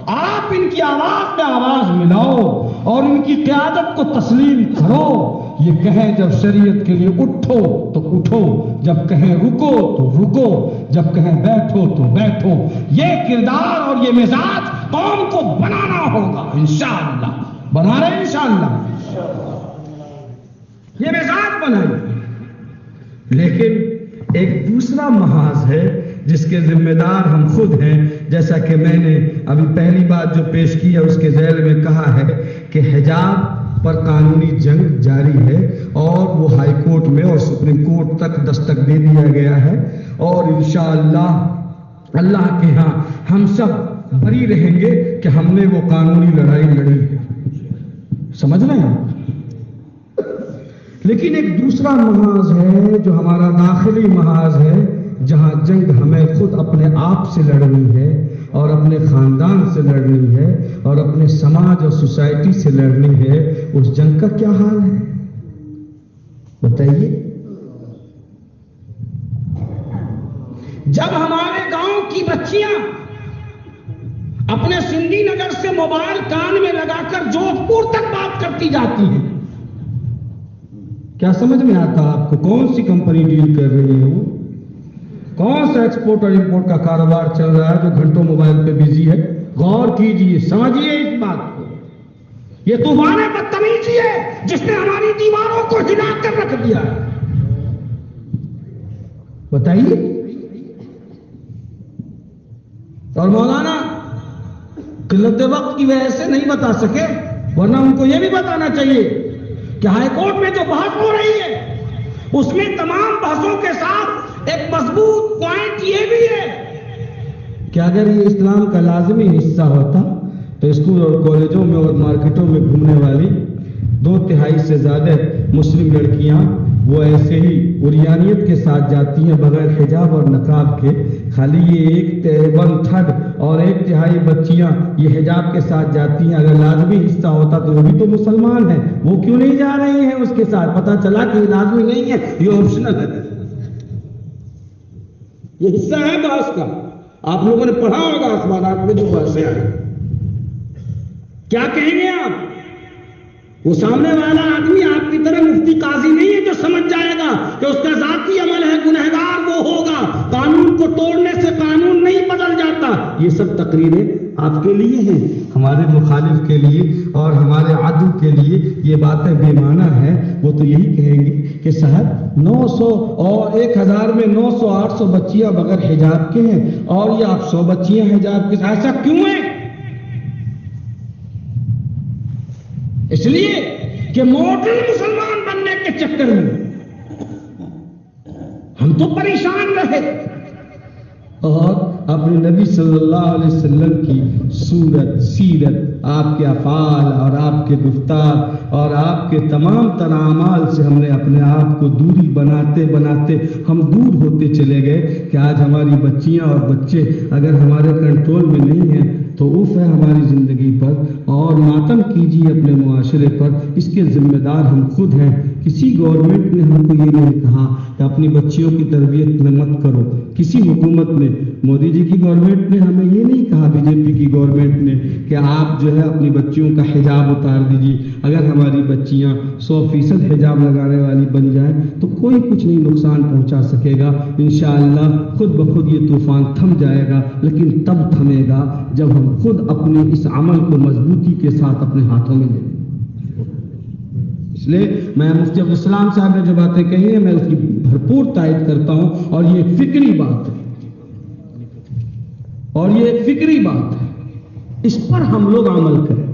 آپ ان کی آواز میں آواز ملاؤ اور ان کی قیادت کو تسلیم کرو. یہ کہیں جب شریعت کے لیے اٹھو تو اٹھو، جب کہیں رکو تو رکو، جب کہیں بیٹھو تو بیٹھو. یہ کردار اور یہ مزاج قوم کو بنانا ہوگا انشاءاللہ. بنا رہے انشاءاللہ، یہ مزاج بنائیں. لیکن ایک دوسرا محاذ ہے جس کے ذمہ دار ہم خود ہیں. جیسا کہ میں نے ابھی پہلی بات جو پیش کی ہے اس کے ذیل میں کہا ہے کہ حجاب پر قانونی جنگ جاری ہے اور وہ ہائی کورٹ میں اور سپریم کورٹ تک دستک دے دیا گیا ہے اور انشاءاللہ اللہ کے ہاں ہم سب بری رہیں گے کہ ہم نے وہ قانونی لڑائی لڑی ہے. سمجھ رہے ہیں؟ لیکن ایک دوسرا محاذ ہے جو ہمارا داخلی محاذ ہے، جہاں جنگ ہمیں خود اپنے آپ سے لڑنی ہے اور اپنے خاندان سے لڑنی ہے اور اپنے سماج اور سوسائٹی سے لڑنی ہے. اس جنگ کا کیا حال ہے بتائیے؟ جب ہمارے گاؤں کی بچیاں اپنے سندھی نگر سے موبائل کان میں لگا کر جودھ پور تک بات کرتی جاتی ہیں، کیا سمجھ میں آتا آپ کو کون سی کمپنی ڈیل کر رہی ہے؟ وہ کون سا ایکسپورٹ اور امپورٹ کا کاروبار چل رہا ہے جو گھنٹوں موبائل پہ بزی ہے؟ غور کیجئے، سمجھیے اس بات کو. یہ طوفان بدتمیزی ہے جس نے ہماری دیواروں کو ہلا کر رکھ دیا ہے. بتائیے. اور مولانا قلت وقت کی وجہ سے نہیں بتا سکے، ورنہ ان کو یہ بھی بتانا چاہیے کہ ہائی کورٹ میں جو بحث ہو رہی ہے اس میں تمام بحثوں کے ساتھ ایک مضبوط پوائنٹ یہ بھی ہے کہ اگر یہ اسلام کا لازمی حصہ ہوتا تو اسکول اور کالجوں میں اور مارکیٹوں میں گھومنے والی 2/3 سے زیادہ مسلم لڑکیاں وہ ایسے ہی عریانیت کے ساتھ جاتی ہیں بغیر حجاب اور نقاب کے. خالی یہ 1/3 اور 1/3 بچیاں یہ حجاب کے ساتھ جاتی ہیں. اگر لازمی حصہ ہوتا تو وہ بھی تو مسلمان ہیں، وہ کیوں نہیں جا رہی ہیں اس کے ساتھ؟ پتہ چلا کہ یہ لازمی نہیں ہے، یہ آپشنل ہے. یہ حصہ ہے بحث کا. آپ لوگوں نے پڑھا ہوگا اخبارات میں جو بحثیں آئی. کیا کہیں گے آپ؟ وہ سامنے والا آدمی آپ کی طرح مفتی قاضی نہیں ہے جو سمجھ جائے گا کہ اس کا ذاتی عمل ہے، گنہگار وہ ہوگا. قانون کو توڑنے سے قانون نہیں بدل جاتا. یہ سب تقریریں آپ کے لیے ہیں، ہمارے مخالف کے لیے اور ہمارے عدو کے لیے یہ باتیں بے معنی ہیں. وہ تو یہی کہیں گے کہ صاحب 900 اور 1000 میں 900 800 بچیاں بغیر حجاب کے ہیں اور یہ آپ 100 بچیاں حجاب کے. ایسا کیوں ہے؟ اس لیے کہ ماڈل مسلمان بننے کے چکر میں ہم تو پریشان رہے اور اپنے نبی صلی اللہ علیہ وسلم کی صورت، سیرت، آپ کے افعال اور آپ کے گفتار اور آپ کے تمام تر اعمال سے ہم نے اپنے آپ کو دوری بناتے بناتے ہم دور ہوتے چلے گئے کہ آج ہماری بچیاں اور بچے اگر ہمارے کنٹرول میں نہیں ہیں تو اف ہے ہماری زندگی پر. اور ماتم کیجیے اپنے معاشرے پر، اس کے ذمہ دار ہم خود ہیں. کسی گورنمنٹ نے ہم کو یہ نہیں کہا کہ اپنی بچیوں کی تربیت نہ مت کرو. کسی حکومت نے، مودی جی کی گورنمنٹ نے ہمیں یہ نہیں کہا، بی جے پی کی گورنمنٹ نے، کہ آپ جو ہے اپنی بچیوں کا حجاب اتار دیجیے. اگر ہماری بچیاں 100% حجاب لگانے والی بن جائیں تو کوئی کچھ نہیں نقصان پہنچا سکے گا. انشاءاللہ خود بخود یہ طوفان تھم جائے گا، لیکن تب تھمے گا جب ہم خود اپنے اس عمل کو مضبوطی کے ساتھ اپنے ہاتھوں میں لیں. اس لیے میں مفتی عبدالسلام صاحب نے جو باتیں کہی ہیں میں اس کی بھرپور تائید کرتا ہوں اور یہ فکری بات ہے اور یہ ایک فکری بات ہے. اس پر ہم لوگ عمل کریں.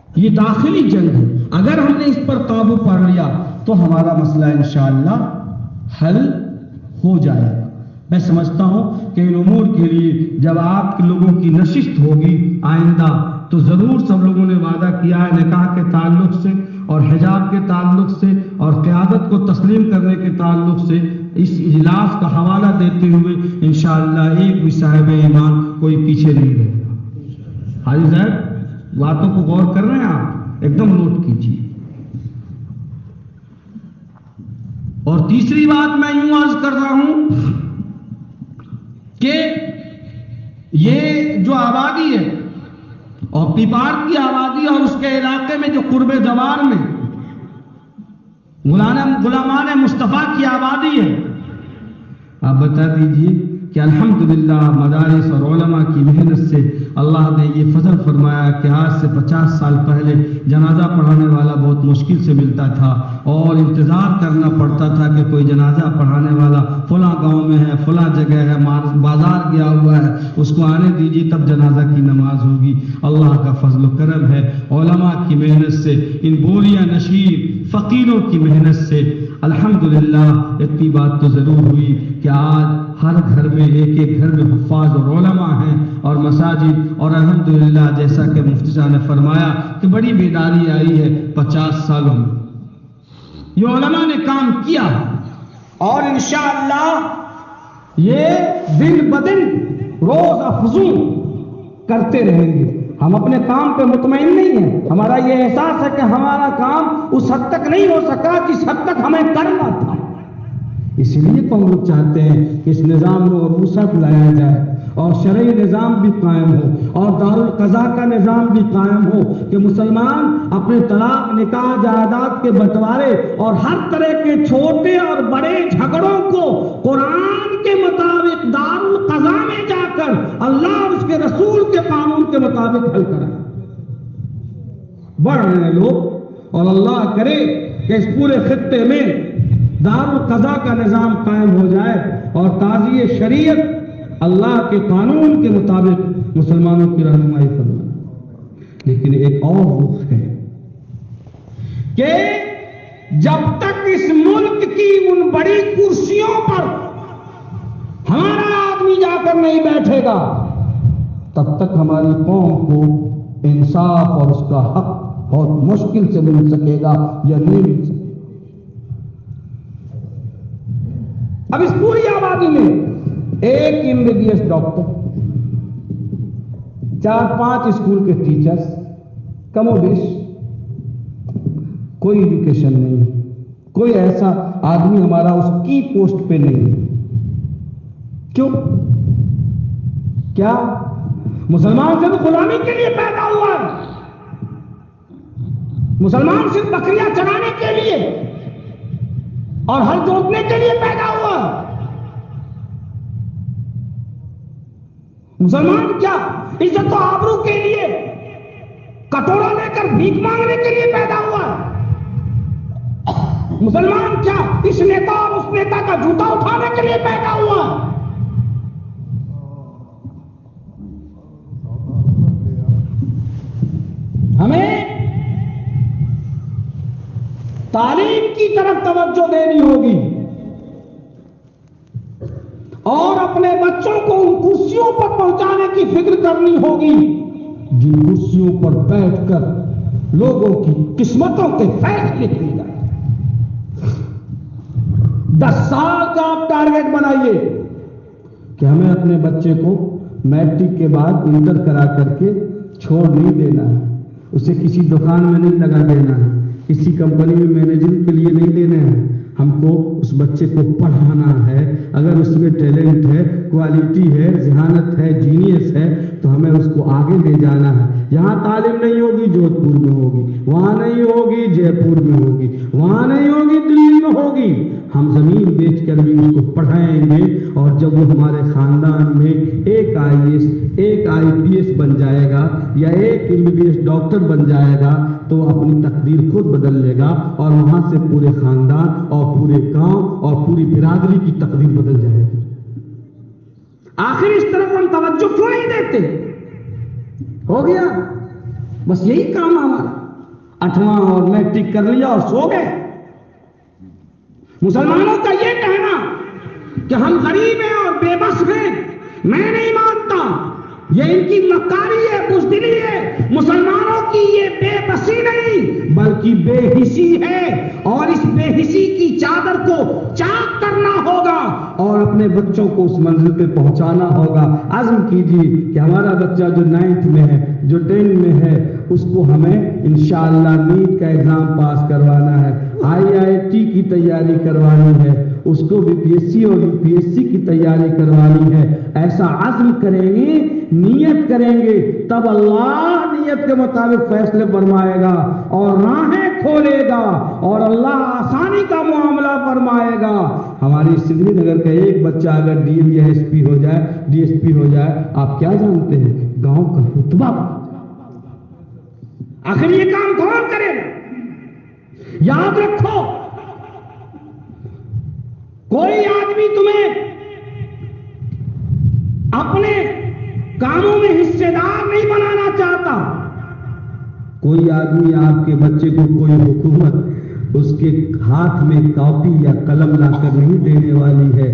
یہ داخلی جنگ ہے. اگر ہم نے اس پر قابو پا لیا تو ہمارا مسئلہ انشاءاللہ حل ہو جائے گا. میں سمجھتا ہوں کہ ان امور کے لیے جب آپ لوگوں کی نشست ہوگی آئندہ تو ضرور سب لوگوں نے وعدہ کیا ہے نکاح کے تعلق سے اور حجاب کے تعلق سے اور قیادت کو تسلیم کرنے کے تعلق سے اس اجلاس کا حوالہ دیتے ہوئے انشاءاللہ ایک بھی صاحب ایمان کوئی پیچھے نہیں رہے گا۔ حاجی صاحب باتوں کو غور کر رہے ہیں آپ، ایک دم نوٹ کیجیے۔ اور تیسری بات میں یوں عرض کر رہا ہوں کہ یہ جو آبادی ہے اور پیپار کی آبادی اور اس کے علاقے میں جو قرب دوار میں غلامان مصطفیٰ کی آبادی ہے، آپ بتا دیجئے کہ الحمدللہ مدارس اور علماء کی محنت سے اللہ نے یہ فضل فرمایا کہ آج سے 50 سال پہلے جنازہ پڑھانے والا بہت مشکل سے ملتا تھا اور انتظار کرنا پڑتا تھا کہ کوئی جنازہ پڑھانے والا فلاں گاؤں میں ہے، فلاں جگہ ہے، بازار گیا ہوا ہے، اس کو آنے دیجیے تب جنازہ کی نماز ہوگی۔ اللہ کا فضل و کرم ہے، علماء کی محنت سے، ان بوریہ نشیر فقیروں کی محنت سے الحمدللہ اتنی بات تو ضرور ہوئی کہ آج ہر گھر میں ایک گھر میں حفاظ اور علماء ہیں اور مساجد، اور الحمدللہ جیسا کہ مفتی صاحب نے فرمایا کہ بڑی بیداری آئی ہے 50 سالوں میں، یہ علماء نے کام کیا اور انشاءاللہ یہ دن بدن روز افزوں کرتے رہیں گے۔ ہم اپنے کام پہ مطمئن نہیں ہیں، ہمارا یہ احساس ہے کہ ہمارا کام اس حد تک نہیں ہو سکا جس حد تک ہمیں کرنا تھا، اس لیے تو ہم لوگ چاہتے ہیں کہ اس نظام کو وسعت لایا جائے اور شرعی نظام بھی قائم ہو اور دارالقضاء کا نظام بھی قائم ہو کہ مسلمان اپنے طلاق، نکاح، جائیداد کے بنٹوارے اور ہر طرح کے چھوٹے اور بڑے جھگڑوں کو قرآن کے مطابق دارالقضاء میں جا کر اللہ اور اس کے رسول کے قانون کے مطابق حل کریں۔ بڑھ رہے ہیں لوگ اور اللہ کرے کہ اس پورے خطے میں دارالقضاء کا نظام قائم ہو جائے اور قاضی شریعت اللہ کے قانون کے مطابق مسلمانوں کی رہنمائی فرمائے۔ لیکن ایک اور رخ ہے کہ جب تک اس ملک کی ان بڑی کرسیوں پر ہمارا آدمی جا کر نہیں بیٹھے گا تب تک ہماری قوم کو انصاف اور اس کا حق بہت مشکل سے مل سکے گا یا نہیں مل سکے۔ اب اس پوری آبادی میں ایک MBBS ڈاکٹر، 4-5 اسکول کے ٹیچرز، کم و بیش کوئی ایجوکیشن نہیں، کوئی ایسا آدمی ہمارا اس کی پوسٹ پہ نہیں ہے۔ کیوں؟ کیا مسلمان صرف غلامی کے لیے پیدا ہوا ہے؟ مسلمان صرف بکریاں چرانے کے لیے اور ہل جوتنے کے لیے پیدا ہوا ہے؟ مسلمان کیا عزت و آبرو کے لیے کٹورا لے کر بھیک مانگنے کے لیے پیدا ہوا ہے؟ مسلمان کیا اس نیتا اور اس نیتا کا جوتا اٹھانے کے لیے پیدا ہوا ہے؟ ہمیں تعلیم کی طرف توجہ دینی ہوگی اور اپنے بچوں کو ان کرسیوں پر پہنچانے کی فکر کرنی ہوگی جن کرسیوں پر بیٹھ کر لوگوں کی قسمتوں کے فیصلے کیے جائیں۔ 10 سال کا آپ ٹارگیٹ بنائیے کہ ہمیں اپنے بچے کو میٹرک کے بعد انٹر کرا کر کے چھوڑ نہیں دینا ہے، اسے کسی دکان میں نہیں لگا دینا ہے، کسی کمپنی میں مینیجنگ کے لیے نہیں دینا ہے، ہم کو اس بچے کو پڑھانا ہے۔ اگر اس میں ٹیلنٹ ہے، کوالٹی ہے، ذہانت ہے، جینیس ہے تو ہمیں اس کو آگے لے جانا ہے۔ یہاں تعلیم نہیں ہوگی جودھ پور میں ہوگی، وہاں نہیں ہوگی جے پور میں ہوگی، وہاں نہیں ہوگی دلی میں ہوگی۔ ہم زمین بیچ کر بھی اس کو پڑھائیں گے اور جب وہ ہمارے خاندان میں ایک IAS، ایک IPS بن جائے گا یا ایک MBBS ڈاکٹر بن جائے گا تو اپنی تقدیر خود بدل لے گا اور وہاں سے پورے خاندان اور پورے گاؤں اور پوری برادری کی تقدیر بدل جائے گی۔ آخر اس طرف ہم توجہ کیوں نہیں دیتے؟ ہو گیا بس یہی کام ہمارا، 8واں اور میٹرک کر لیا اور سو گئے۔ مسلمانوں کا یہ کہنا کہ ہم غریب ہیں اور بے بس ہیں، میں نہیں مانتا۔ یہ ان کی مکاری ہے، بزدلی ہے، مسلمانوں کی یہ بے بسی نہیں بلکہ بے حسی ہے، اور اس بے حسی کی چادر کو چاک کرنا ہوگا اور اپنے بچوں کو اس منزل پہ پہنچانا ہوگا۔ عزم کیجیے کہ ہمارا بچہ جو 9th میں ہے، جو 10 میں ہے، اس کو ہمیں انشاءاللہ نیٹ کا ایگزام پاس کروانا ہے، IIT کی تیاری کروانی ہے، اس کو BPSC اور UPSC کی تیاری کروانی ہے۔ ایسا عزم کریں گے، نیت کریں گے، تب اللہ نیت کے مطابق فیصلے فرمائے گا اور راہیں کھولے گا اور اللہ آسانی کا معاملہ فرمائے گا۔ ہماری سری نگر کا ایک بچہ اگر DM یا SP ہو جائے، DSP ہو جائے، آپ کیا جانتے ہیں؟ گاؤں کا رتبہ۔ آخر یہ کام کون کرے گا؟ یاد رکھو، کوئی آدمی تمہیں اپنے کاموں میں حصے دار نہیں بنانا چاہتا۔ کوئی آدمی آپ کے بچے کو، کوئی حکومت اس کے ہاتھ میں کاپی یا قلم لا کر نہیں دینے والی ہے۔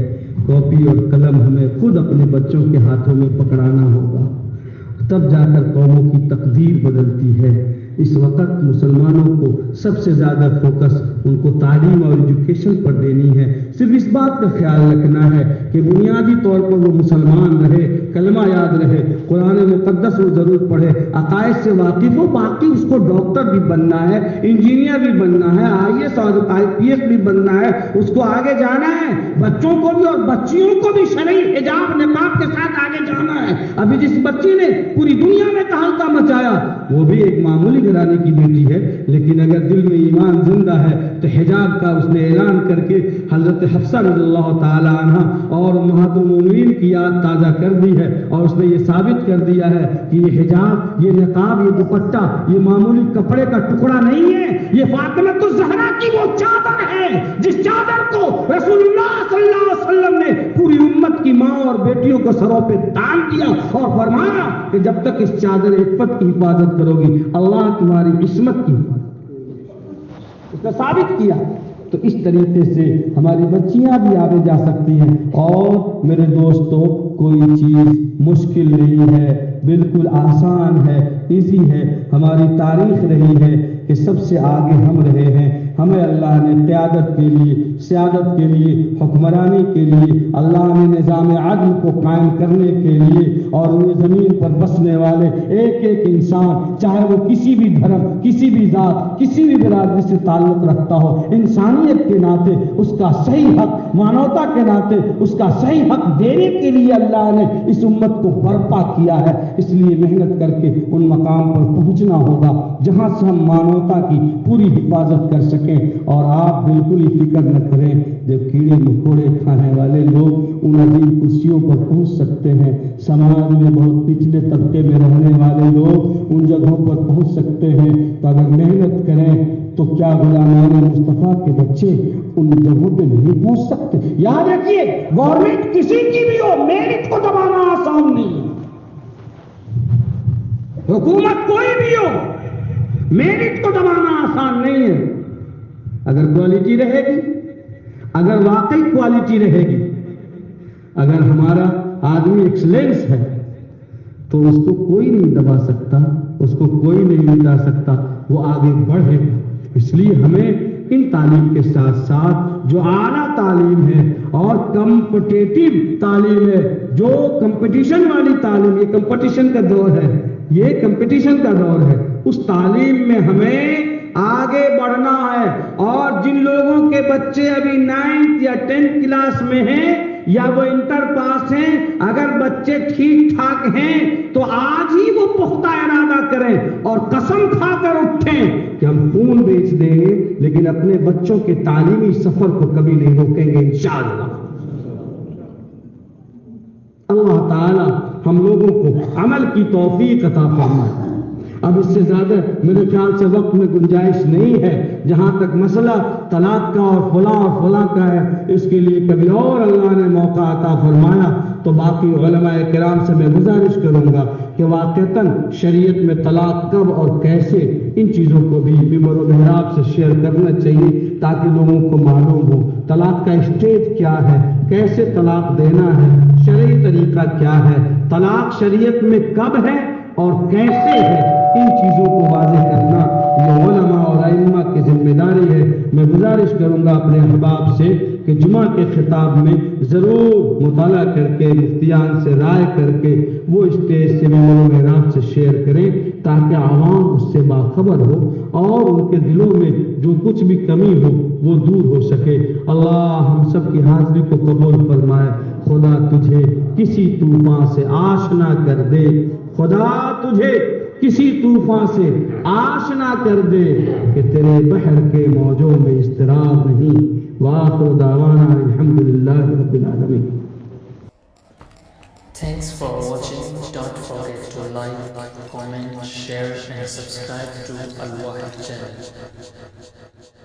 کاپی اور قلم ہمیں خود اپنے بچوں کے ہاتھوں میں پکڑانا ہوگا، تب جا کر قوموں کی تقدیر بدلتی ہے۔ اس وقت مسلمانوں کو سب سے زیادہ فوکس ان کو تعلیم اور ایجوکیشن پر دینی ہے۔ صرف اس بات کا خیال رکھنا ہے کہ بنیادی طور پر وہ مسلمان رہے، کلمہ یاد رہے، قرآن مقدس وہ ضرور پڑھے، عقائد سے واقف ہو۔ باقی اس کو ڈاکٹر بھی بننا ہے، انجینئر بھی بننا ہے، IAS اور IPS بھی بننا ہے، اس کو آگے جانا ہے۔ بچوں کو بھی اور بچیوں کو بھی شرعی حجاب نقاب کے ساتھ آگے جانا ہے۔ ابھی جس بچی نے پوری دنیا میں تہلکہ مچایا وہ بھی ایک معمولی گھرانے کی بیٹی ہے، لیکن اگر دل میں ایمان زندہ ہے تو حجاب کا اس نے اعلان کر کے حضرت حفصہ رضی اللہ تعالی عنہ اور امہات المومنین کی یاد تازہ کر دی ہے، اور اس نے یہ ثابت کر دیا ہے کہ یہ حجاب، یہ نقاب، یہ دوپٹہ یہ معمولی کپڑے کا ٹکڑا نہیں ہے، یہ فاطمہ الزہرا کی وہ چادر ہے جس چادر کو رسول اللہ صلی اللہ علیہ وسلم نے پوری امت کی ماں اور بیٹیوں کو سروں پہ تان دیا اور فرمایا کہ جب تک اس چادر عفت کی حفاظت کرو گی اللہ تمہاری عصمت کی اس نے ثابت کیا۔ تو اس طریقے سے ہماری بچیاں بھی آگے جا سکتی ہیں۔ اور میرے دوستو، کوئی چیز مشکل نہیں ہے، بالکل آسان ہے، ایزی ہے۔ ہماری تاریخ رہی ہے کہ سب سے آگے ہم رہے ہیں۔ ہمیں اللہ نے قیادت کے لیے، سیادت کے لیے، حکمرانی کے لیے، اللہ نے نظام عدل کو قائم کرنے کے لیے اور زمین پر بسنے والے ایک ایک انسان، چاہے وہ کسی بھی دھرم، کسی بھی ذات، کسی بھی برادری سے تعلق رکھتا ہو، انسانیت کے ناطے اس کا صحیح حق، مانوتا کے ناطے اس کا صحیح حق دینے کے لیے اللہ نے اس امت کو برپا کیا ہے۔ اس لیے محنت کر کے ان مقام پر پہنچنا ہوگا جہاں سے ہم مانوتا کی پوری حفاظت کر سکیں۔ اور آپ بالکل ہی فکر نہ کریں، جب کیڑے مکوڑے کھانے والے لوگ ان عظیم کرسیوں پر پہنچ سکتے ہیں، سماج میں بہت پچھلے طبقے میں رہنے والے لوگ ان جگہوں پر پہنچ سکتے ہیں، تو اگر محنت کریں تو کیا غلامان مصطفیٰ کے بچے ان جگہوں پہ نہیں پہنچ سکتے؟ یاد رکھیے، گورنمنٹ کسی کی بھی ہو، میرٹ کو دبانا آسان نہیں ہے۔ حکومت کوئی بھی ہو، میرٹ کو دبانا آسان نہیں ہے۔ اگر کوالٹی رہے گی، اگر واقعی کوالٹی رہے گی، اگر ہمارا آدمی ایکسلنس ہے تو اس کو کوئی نہیں دبا سکتا، اس کو کوئی نہیں مٹا سکتا، وہ آگے بڑھے گا۔ اس لیے ہمیں ان تعلیم کے ساتھ ساتھ جو اعلیٰ تعلیم ہے اور کمپٹیٹیو تعلیم ہے، جو کمپٹیشن والی تعلیم، یہ کمپٹیشن کا دور ہے، یہ کمپٹیشن کا دور ہے، اس تعلیم میں ہمیں آگے بڑھنا ہے۔ اور جن لوگوں کے بچے ابھی 9th یا 10th کلاس میں ہیں یا وہ انٹر پاس ہیں، اگر بچے ٹھیک ٹھاک ہیں تو آج ہی وہ پختہ ارادہ کریں اور قسم کھا کر اٹھیں کہ ہم خون بیچ دیں گے لیکن اپنے بچوں کے تعلیمی سفر کو کبھی نہیں روکیں گے انشاءاللہ۔ اللہ تعالی ہم لوگوں کو عمل کی توفیق عطا فرمائے۔ اب اس سے زیادہ میرے خیال سے وقت میں گنجائش نہیں ہے۔ جہاں تک مسئلہ طلاق کا اور فلاں کا ہے، اس کے لیے کبھی اور اللہ نے موقع عطا فرمایا تو باقی علماء کرام سے میں گزارش کروں گا کہ واقعتاً شریعت میں طلاق کب اور کیسے، ان چیزوں کو بھی ممبر و محراب سے شیئر کرنا چاہیے تاکہ لوگوں کو معلوم ہو طلاق کا اسٹیج کیا ہے، کیسے طلاق دینا ہے، شرعی طریقہ کیا ہے، طلاق شریعت میں کب ہے اور کیسے ہے، ان چیزوں کو واضح کرنا یہ علماء اور ائمہ کی ذمہ داری ہے۔ میں گزارش کروں گا اپنے احباب سے کہ جمعہ کے خطاب میں ضرور مطالعہ کر کے مفتیان سے رائے کر کے وہ اسٹیج سے ممبر و محراب سے شیئر کریں تاکہ عوام اس سے باخبر ہو اور ان کے دلوں میں جو کچھ بھی کمی ہو وہ دور ہو سکے۔ اللہ ہم سب کی حاضری کو قبول فرمائے۔ خدا تجھے کسی طوفان سے آشنا کر دے، خدا تجھے کسی طوفان سے آشنا کر دے کہ تیرے بحر کے موجوں میں اضطراب نہیں۔ وآخر دعوانا الحمدللہ رب العالمین۔ Thanks for watching. Don't forget to like, comment, share and subscribe to Al Wahid channel.